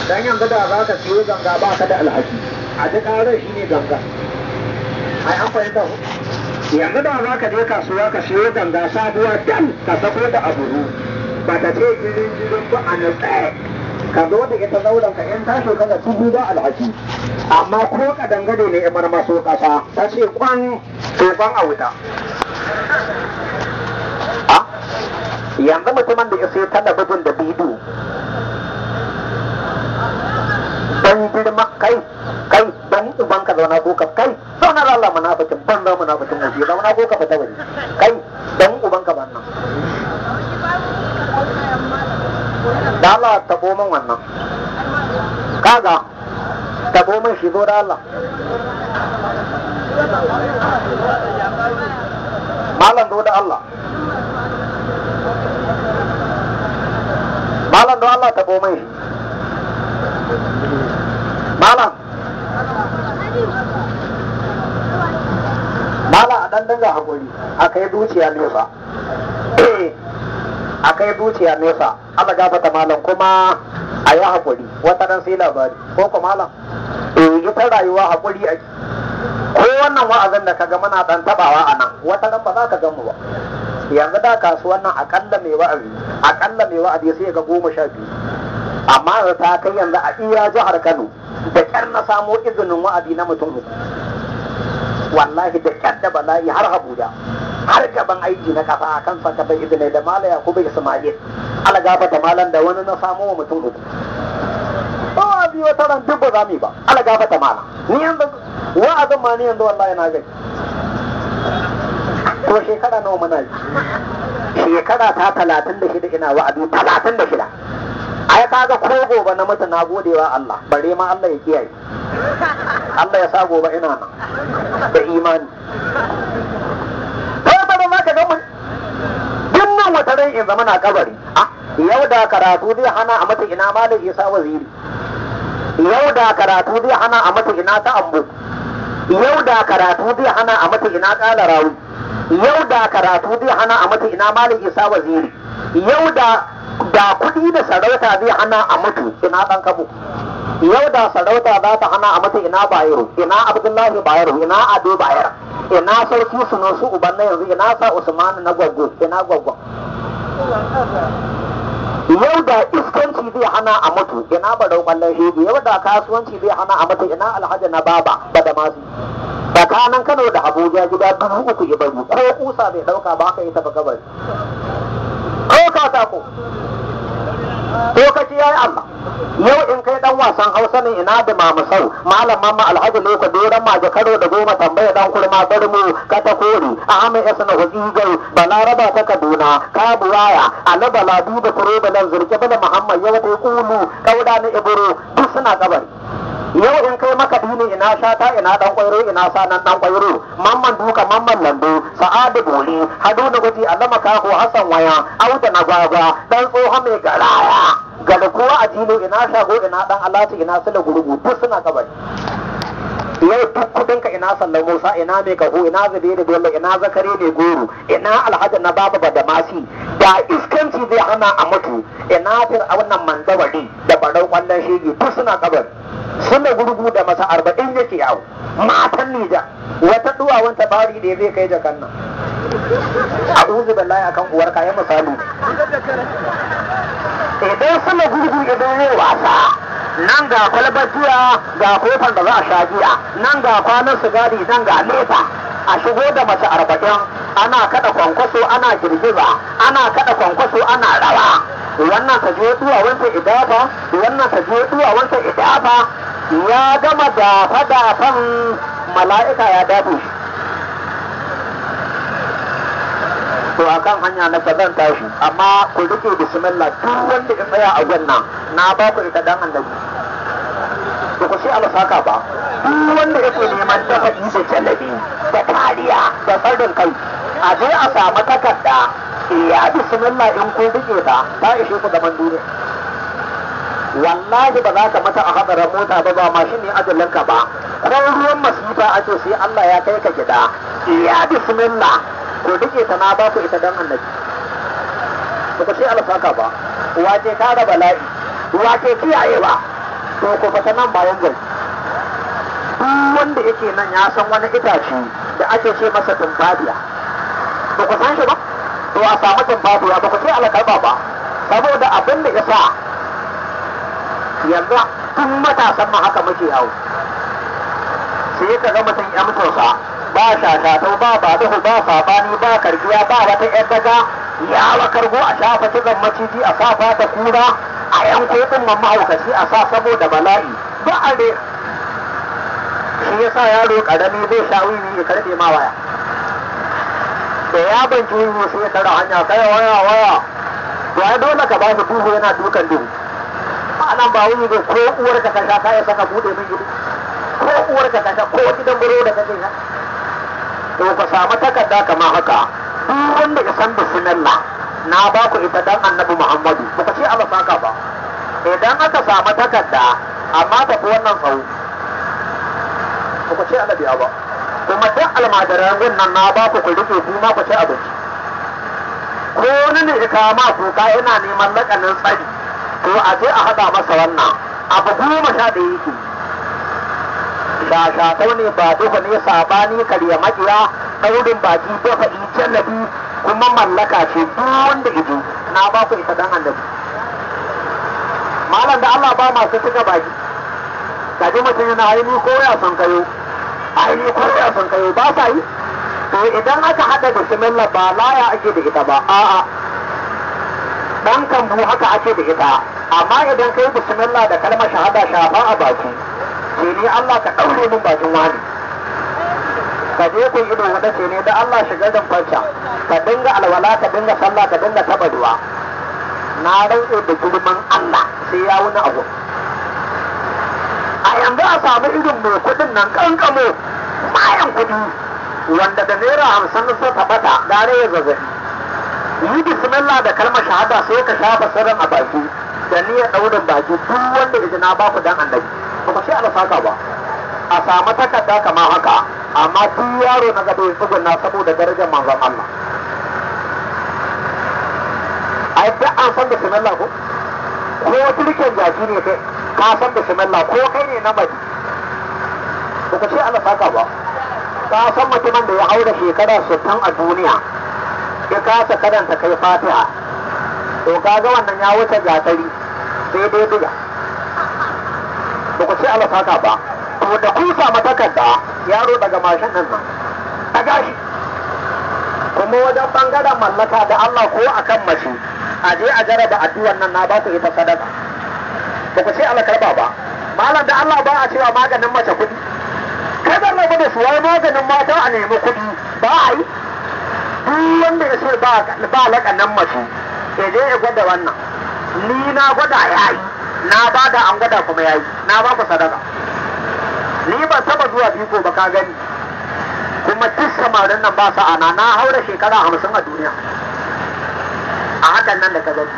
dan yanzu da za ka siyo ganga ba ka da alhaki a duk ƙarar shi ne ganga ai an fahimta ku yanzu da za ka je kasuwa ka siyo ganga sabuwa dan ka sako da aburu ba ta ce jirin ba a natsa ka zo da ita zauren ka in tashi kaga tudu ba alhaki amma ko ka dangane ne imar maso kasa ta ce kwan a wuta yanzu mutumin da ya sai talabijin da bidiyo don girma kai don uban ka zauna ko ka kai zauna da Allah munafikin banza munafikin waje zauna ko ka fita waje kai don uban ka bannan da Allah tabo min wannan kaga tabo min shi zo da Allah malam zo da Allah malam do Allah tabo min shi malam a dan danga hakuri akai dukiya nesa akai dukiya nesa Allah gafata malam kuma a yi hakuri wata dan sai labari ko kuma malam ita rayuwa hakuri ake ko wannan wa'azin da kaga muna dan tabawa a nan wata ran ba za ka gan mu ba yanzu da kasuwan nan akalla mai wa'azi sai ga 12 amma ta kai yanzu a iya jihar Kano da kyar na samo izinin wa'azi na mutum uku wallahi da kyar da bala'i har Abuja har gaban aiki na kasa a kan sakatar izini da Mala Yakubu Ismail ala gafata malan da wani na samo wa mutum uku wa'azi wata ran duk ba za mu yi ba ala gafata malan ni yanzu wa'azin ma ni yanzu wallahi na gai to shekara nawa muna yi shekara ta 36 ina wa'azi 36 ai kaga ko gobe na mutu na godewa Allah bare ma Allah ya kiyaye Allah ya sa gobe ina nan da imani kai ba ma ka ga mun dinnan wata rai in zama na kabari yau da karatu zai hana a mata ina malam Isa Waziri yau da karatu zai hana a mata ina ta ambu yau da karatu zai hana a mata ina kala rawu yau da karatu zai hana a mata ina malam Isa Waziri yau da kuɗi da sarauta zai hana a mutu ina ɗan kabo yau da sarauta za ta hana a mutu ina Bayero ina Abdullahi Bayero ina Ado Bayero ina sarki Sunusu uban na yanzu ina sa Usman na gwaggo ina gwaggo yau da iskanci zai hana a mutu ina Barau Ballan Shege yau da kasuwanci zai hana a mutu ina Alhaji na Baba Badamasi tsakanin Kano da Abuja gida 3 ibari ko kusa bai dauka ba ka yi tafi kabari ko katako ko kaci yayi Allah yau in kai dan wasan Hausa ne ina da mamusau malam mamma Alhaji Leko doran maje karo da goma tambaya dan kurma barmu katakori Ahmed Yasna Hujigai Balaraba ta Kaduna Kabuwaya Alaba Ladu da Kurobalan Zurke bala Muhammad yau ta kulu kauda na Ibro duk suna kabari yau in kai maka dini ina shata ina dan kwairo ina sanan dan kwairo mamman duka mamman lando Sa'adu Boli Haduna Gwaji Allama Kako Hassan Waya Auda na gwagwa dan tsoho mai garaya garkuwa a jilo ina shago ina dan alati ina sula gurgu duk suna kabari yau duk kudinka ina sallan Musa ina mai kaho ina Zubairu Bello ina Zakari mai goro ina Alhaji na Baba Badamasi da iskanci zai hana a mutu ina Fir'aunan Mandawari da Barau Kwallon Shege duk suna kabari suna gurgu da masa 40 yake yawo matan Nija wata duwawanta bari da zai kai jakan nan a'udhu billahi akan uwar kayan misali idan suna gurgu idan yayi wasa nan ga kwalbar giya ga kofar da za a sha giya nan ga kwanan sigari nan ga leta a shigo da mace 40 ana kada kwankwaso ana girgiza ana kada kwankwaso ana rawa wannan ta je duwawanta idafa wannan ta je duwawanta idafa ya gama da fadafan mala'ika ya dafe shi to akan hanya na zan tashi amma ku rike bismillah duk wanda ya tsaya a gwannan na ba ku ita dan annabi to ku sai Allah saka ba duk wanda yake neman dafa'i da jalabi da kariya da tsarin kai a je a samu takarda ya bismillah in ku rike ta ishe ku zaman duniya wallahi ba za ka mata a hadarin mota ba mashin ne ajalinka ba ko ruwan masifa ake sai Allah ya kai ka gida ya bismillah ko dake ta na ba ku ita dan annabi to ko sai Allah saka ba wace ka da bala'i wace kiyayewa to ku fata nan bayan gari duk wanda yake nan ya san wani itace da ake ce masa tumfafiya ba ku san shi ba to a samu tumfafiya ba ku ce alkarba ba saboda abin da ya sa yanzu tun matasan ma haka muke yawo sai ka ga mutum ya mutusa ba shashatau ba duhu ba sabani ba karbiya ba wata yar daga ya wa kargo a shafa cizon maciji a safa ta kura a yanko din mahaukaci a sa saboda bala'i ba a dai shi yasa yaro karami zai sha wiwi ya karbe ma waya da ya banki wiwi sai ya tara hanya kai waya to ai dole ka ba shi duhu yana dukan duhu nan ba wuni ba ko uwar ka ta sha ya saka bude min gidi ko uwar ka ta sha ko gidan buro da kake sha to ka samu takarda kamar haka duk wanda ya san bismillah na ba ku ita dan annabi Muhammadu ba ka ce Allah saka ba idan aka samu takarda amma ta fi wannan tsawo ba ku ce Allah biya ba kuma duk almajiran wannan na ba ku rike kuma ku ci abinci ko wani ne ya kama kuka yana neman lakanin tsari to a je a haɗa masa wannan abu 11 yake shashatau ne ba duhu ne sabani karya makiya ɗaurin baki dafa jallabi kuma mallaka ce duk wanda ije na ba ku ita dan annabi malam da Allah ba masu cika baki gaji mutum yana aini ko ya san kayo ba sa yi to idan aka haɗa bismillah ba laya ake da ita ba a'a dan kambu haka ake da ita amma idan kai bismillah da kalmar shahada shafa a baki ce ni Allah ka daure min bakin wani ka je kun ido wanda ce ne da Allah shigar da farca ka dinga alwala ka dinga sallah ka dinga taba duwa na rantse da girman Allah sai ya wuni abu a yanzu a samu irin mai kudin nan kankamo mayan kudi wanda da naira 50 sai ta bata gare ya zazzabi yi bismillah da kalmar shahada sai ka shafa sirrin a baki da niyyar daurin baki duk wanda izina ba ku dan annabi ba sai Allah saka ba a samu takarda kamar haka amma duk yaro na gaba ya tsugunna saboda darajar manzon Allah ai da an san bismillah ko turken jaki ne kai ka san bismillah ko kai ne na madi ba sai Allah saka ba ka san mutumin da ya haura shekara 60 a duniya ya kasa karanta kai fatiha to kaga wannan ya wuce gatari sai dai buga ba ku ce Allah saka ba to da kun samu takarda yaro daga mashin nan ta gashi kuma wajen bangaren mallaka da Allah ko akan mace a je a jaraba addu'an nan na ba ku ita sadaka ba ku ce Allah karba ba malam da Allah ba a cewa maganin mace kudi kada rabu da su wai maganin mata a nemi kudi ba a yi duk wanda ya ce ba lakanin mace ya je ya gwada wannan ni na gwada ya yi na ba da an gwada kuma ya yi na ba ku sadaka ni ban taba zuwa biko ba ka gani kuma duk samarin nan ba sa'ana na haura shekara 50 a duniya a hakan nan da ka gani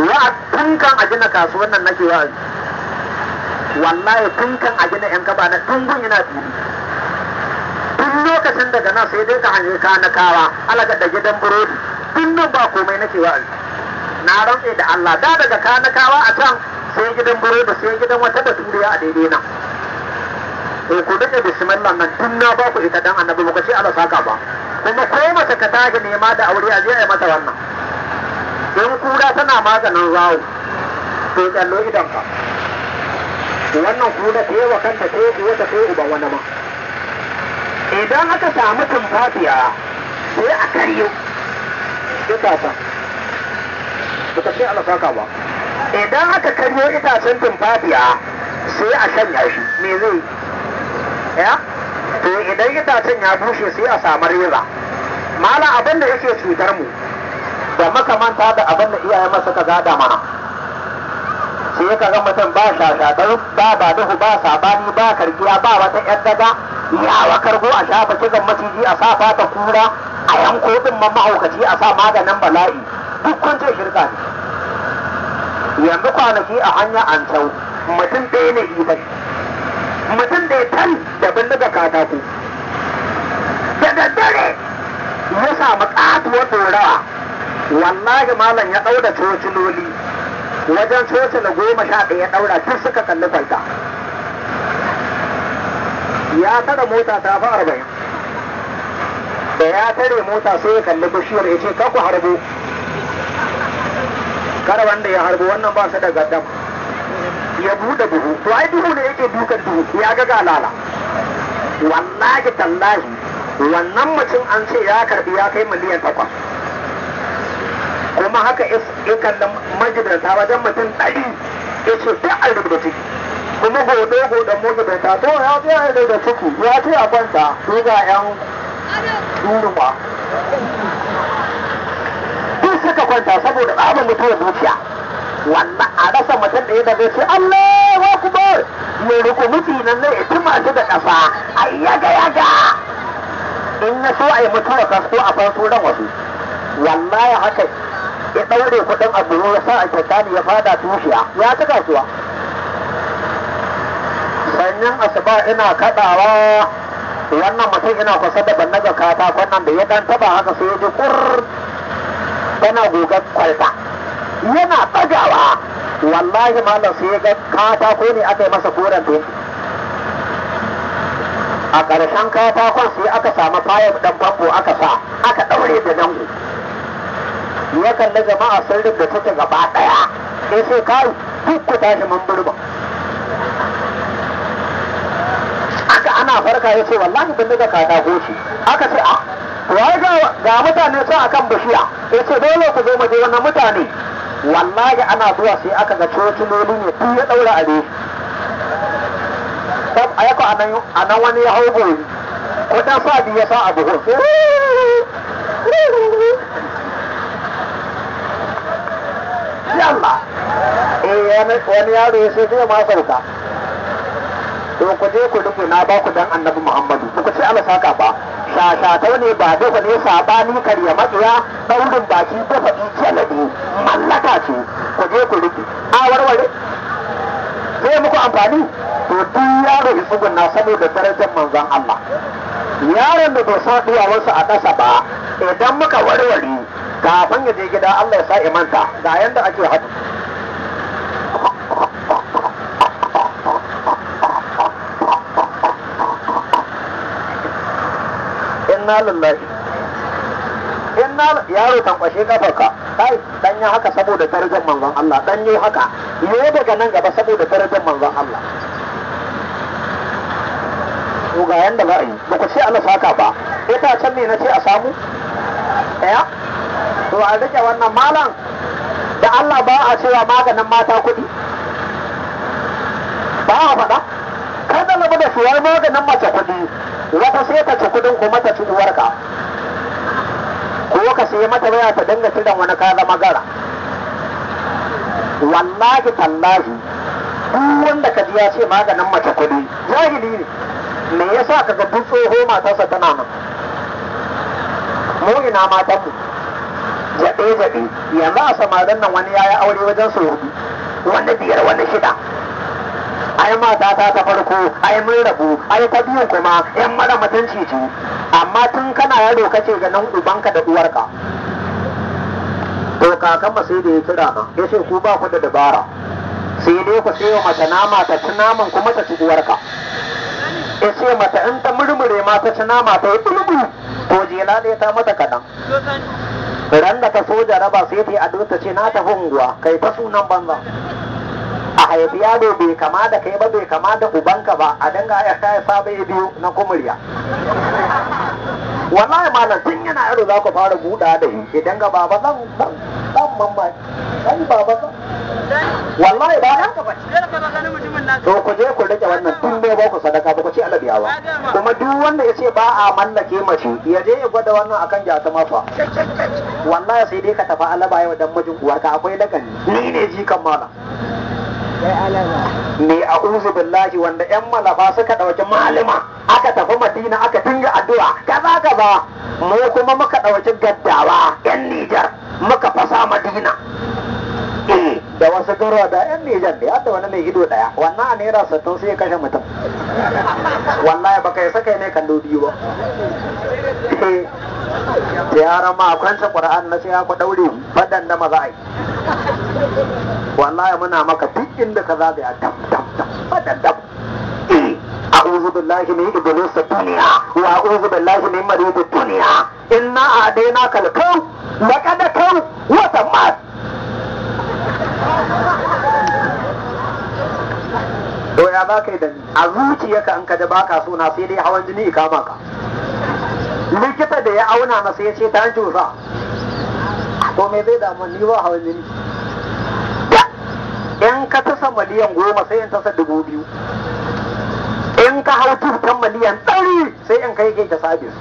wa tun kan a gina kasuwan nan nake wa'azi wallahi tun kan a gina yan kaba na tun gun yana fili tun lokacin daga nan sai dai ka hanyar kanakawa alaga da gidan burodi tun nan ba komai nake wa'azi na rantse da Allah da daga kanakawa a can sai gidan burodi sai gidan wata da turiya a daidai nan ku daɗe bismillah nan tun na ba ku ita dan annabi ba ku ce Allah saka ba kuma ko mace ka tage nema da aure a je a yi mata wannan in kura tana maganin zawo to kyallo idan ka wannan kura ta yi wa kanta ta yi wata ta yi uban wani ma idan aka samu tumfafiya sai a karyo itacen ba ce Allah saka ba idan aka karyo itacen tumfafiya sai a shanya shi me zai ya to idan itacen ya bushe sai a samu reza mala abin da yake cutar mu da makamanta da abin da iyaye masa ka gada mana sai ka ga mutum ba shashadar ba duhu ba sabani ba karkiya ba wata yar daga yawa kargo a shafa cizon maciji a sa fata kura a yanko din mahaukaci a sa maganin bala'i duk kun ce shirka ne yanzu kwanaki a hanya an tau mutum ɗaya ne idan mutum da ya tan da bindiga katako da daddare ya samu katuwar dorawa wallahi malam ya ɗau da cociloli wajen coci na 11 ya ɗaura tun suka kalli kwalta. Ya tara mota ta fi 40. Da ya tare mota sai ya kalli bishiyar ya ce ku harbo. Kar wanda ya harbo wannan ba su da gaddam. Ya buɗe duhu. To ai duhu ne yake dukan duhu ya ga galala. Wallahi tallahi wannan mutum an ce ya karbi ya kai miliyan 8. Kuma haka in kallon majidanta wajen mutum 100 ya ce sai an rubuta ciki. Kuma godon majidanta to ya ce a da ciki ya ce a kwanta su ga 'yan duruma. Duk suka kwanta saboda tsabar mutuwar zuciya. Wannan a rasa mutum da ya daga ce Allahu Akbar ya riko mutu nan ne ya tuma shi da ƙasa a yaga in ya so a yi mutuwa kasko a farko ran wasu. Wallahi haka ya ɗaure kuɗin abu ya sa a kyauta ya fada tushiya ya ci kasuwa. Sanyin asuba ina kaɗawa wannan mutum ina kusa da bannaga katakon nan da ya ɗan taɓa haka sai ya ji kur tana gogar kwalta. Yana ɗagawa wallahi malam sai ga katako ne aka yi masa koren fenti. A ƙarshen katakon sai aka samu fayar ɗan famfo aka sa aka ɗaure da dango. Ya kalli jama'a sirrin da take gaba ɗaya sai sai kai duk ku tashi mun burba. Aka ana farka ya ce wallahi bin daga katako shi aka ce a wai ga mutane sa akan bishiya ya ce dole ku zo mu je wannan mutane. Wallahi ana zuwa sai aka ga cociloli ne tun ya daura a reshi. A yako a nan wani ya hau goyi kudin sa biyu ya sa a buhun yalla wani yaro ya sai zai ma sauka. To ku je ku rufe na ba ku dan annabi Muhammadu ku ce Allah saka ba. Shashatau ne ba dafa ne sabani karya matsiya daurin baki dafa jalade mallaka ce ku je ku rufe a warware zai muku amfani. To duk yaro ya tsugunna saboda darajar manzon Allah. Yaron da bai sa duwawarsa a ƙasa ba idan muka warware kafin ya je gida Allah ya sa imanta ga yanda ake hadu. Inna lillahi yaro tankwashe kafarka kai dan yi haka saboda darajar manzon Allah dan yi haka yi daga nan gaba saboda darajar manzon Allah. To ga yanda za a yi ba ku ce Allah saka ba ita can ne na ce a samu ɗaya. To a rike wannan malam da Allah ba a cewa maganin mata kuɗi ba a faɗa kai da labu da suwar maganin mace kuɗi wata sai ta ci kuɗin kuma ta ci uwarka ko ka sai mata waya ta dinga kiran wani ka zama gara. Wallahi tallahi duk wanda ka ji ya ce maganin mace kuɗi jahili ne. Me yasa kaga duk tsoho matarsa tana nan? Mu ina matanmu jaɓe yanzu a samarin nan wani ya yi aure wajen sau 4 wani 5 wani 6. Ai matata ta farko ai mun rabu ai ta biyun kuma yan mara mutunci ce amma tun kana yaro kace ganin ubanka da uwarka. To kakan ma sai da ya kira na ya ce ku ba ku da dabara sai dai ku sayo mata nama ta ci naman kuma ta ci uwarka. Ya ce mata in ta murmure ma ta ci nama ta yi bulubu to jela ɗaya ta mata kaɗan. Ran da ta soja raba sai ta yi ado ta ce na tafi unguwa kai ta sunan banza. A haifi yaro bai kama da kai ba bai kama da ubanka ba a danga ya ta haifa bai biyu na kumurya. Wallahi malam tun yana yaro za ku fara buɗa da shi idan ga baba zan mamma dan baba zan wallahi ba haka ba. To ku je ku rike wannan tun bai ba ku sadaka ba ku ce alabiya ba. Kuma duk wanda ya ce ba a mallake mace ya je ya gwada wannan akan jata mafa. Wallahi sai dai ka tafi alaba yau dan mijin uwarka akwai lakani ni ne jikan malam. Ne a billahi wanda yan malafa suka ɗauki malama aka tafi Madina aka dinga addu'a kaza mu kuma muka ɗauki gaddawa yan Nijar muka fasa Madina da wasu garwa da yan Nijar da yadda wani mai ido ɗaya wannan a naira 60 sai ya kashe mutum. Wallahi baka yi saka ne kallo biyu ba. Da yaran ma kwanta Qur'an na sai ya ku daure fadan da maza ai wallahi muna maka duk inda ka zagaya dab dab dab dab أعوذ بالله من إبليس الدنيا وأعوذ بالله من مريض الدنيا إنا أعطيناك الكون لقد كون وتمات to ya za ka yi da ni a zuciyarka in ka da baka suna sai dai hawan jini kama ka likita da ya auna masa ya ce ta cusa to me zai damu ni ba hawan jini in ka tasa miliyan 10 sai in tasa 2000 in ka hau tutan miliyan 100 sai in kai ke ta sabis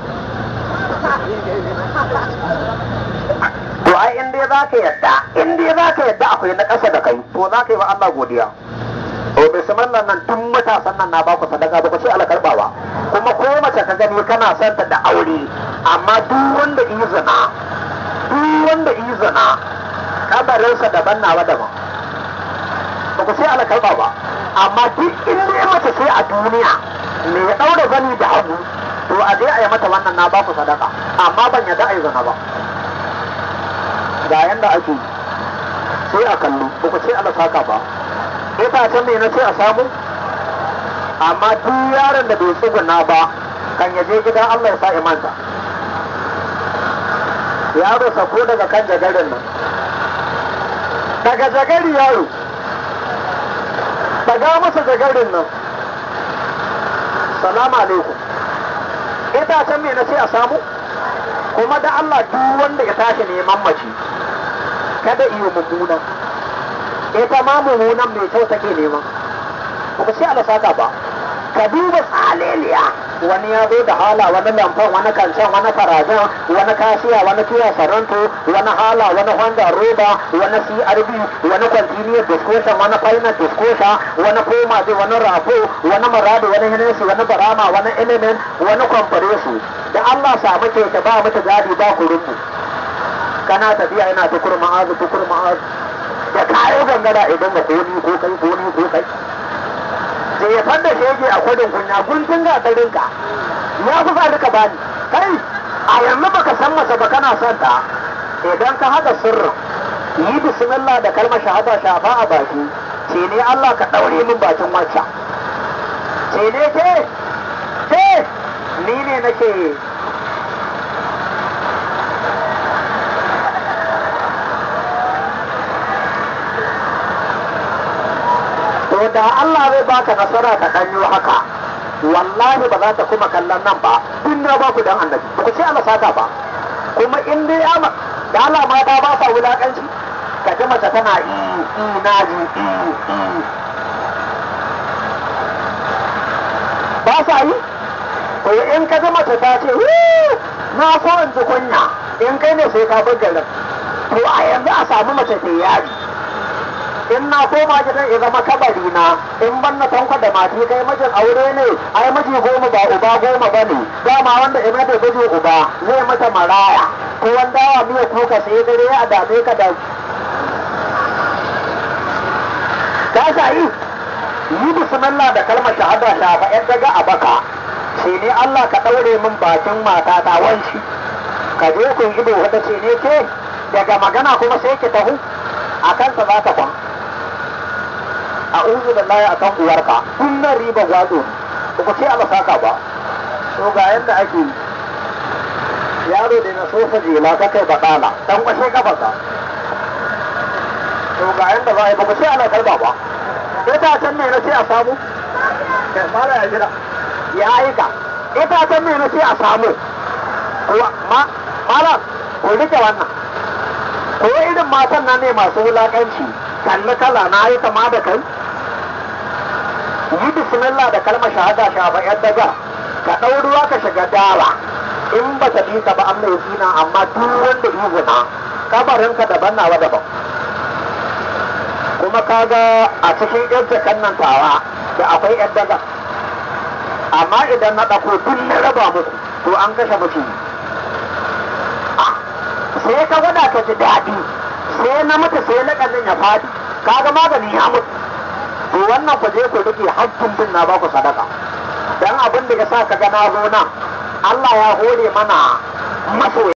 to ai in dai za ka yadda akwai na ƙasa da kai to za ka yi wa Allah godiya to bismillah nan tun matasan nan na ba ku sadaka ba ku ce alkarba ba kuma ko mace ka gani kana son ta da aure amma duk wanda izina kabarinsa daban nawa daban ba ku ce alkarba ba amma duk inda ya mace sai a duniya me ya daura zani da hagu to a je a yi mata wannan na ba ku sadaka amma ban yadda a yi zana ba ga yanda ake sai a kallo ba ku ce alasaka ba itacen ne na ce a samu amma duk yaron da bai tsuguna ba kan yaje gidan Allah ya sa imanta yaro sako daga kan jagarin nan daga jagari yaro daga masa jagarin nan salamu alaikum itacen ne na ce a samu kuma da Allah duk wanda ya tashi neman mace kada iyo mummuna ita ma mummunan mai kyau take neman ba sai Allah saka ba ka duba tsaleliya wani ya zo da hala wani lamfon wani kancan wani farajan wani kasiya wani tuya saranto wani hala wani honda roba wani crb wani continuous discussion wani final discussion wani fomaji wani rafo wani marado wani hinesi wani barama wani element wani kwamfaresu da Allah samu keke ba mata gadi ba kurumbu kana tafiya yana tukur ma'azu da kayo gangara idan ga koni ko kai sai ya fadda shege a kudin kunya guntun gatarinka ya fi sa duka bani kai a yanzu baka san masa ba kana son ta idan ka haɗa sirrin yi bismillah da kalmar shahada shafa a baki ce ne Allah ka ɗaure min bakin wancan ce ne ke ni ne nake da Allah zai baka nasara ka danyo haka wallahi ba za ta kuma kallon nan ba duk na ba ku dan annabi ba ku ce Allah saka ba kuma in dai da Allah mata ba sa wulakanci ka ji mace tana naji ba sa yi to in ka ji mace ta ce na so in ji kunya in kai ne sai ka bugarin to a yanzu a samu mace ta yaji in na koma gidan ya zama kabari na in ban na tanko da mati kai mijin aure ne ai miji 10 ba uba 10 ba ne dama wanda ina da miji uba zai mata maraya ko wanda wa miya kuka sai dare a dame ka da ka sai yi bismillah da kalmar shahada shafa yan daga a baka sai ne Allah ka daure min bakin mata ta wanci ka je kun ido wata ce ne ke daga magana kuma sai ki tahu akan sa za ta kwan a'udhu billahi akan uwarka kunnan riba gwado ba ce Allah saka ba to ga yanda ake yaro da na sofa jela ka kai badala dan kwashe kafarka to ga yanda ba ba ce Allah karba ba ita can ne na ce a samu kai mala ya jira ya aika ita can ne na ce a samu mala ko rike wannan ko irin matan nan ne masu wulakanci kalli kala na yi kama da kai yi bismillah da kalmar shahada shafa yan daga ka ɗau ruwa ka shiga dawa in ba ta bi ka ba Allah ya zina amma duk wanda yi zina kabarinka daban nawa daban kuma kaga a cikin yan jakan nan tawa da akwai yan daga amma idan na ɗauko duk na raba muku to an kashe mutum sai ka gwada ka ji daɗi sai na mutu sai lakanin ya fadi kaga magani ya mutu to wannan ku je ku rike hakkin din na baku sadaka dan abin da ya sa ka ga na zo nan Allah ya hore mana masoyi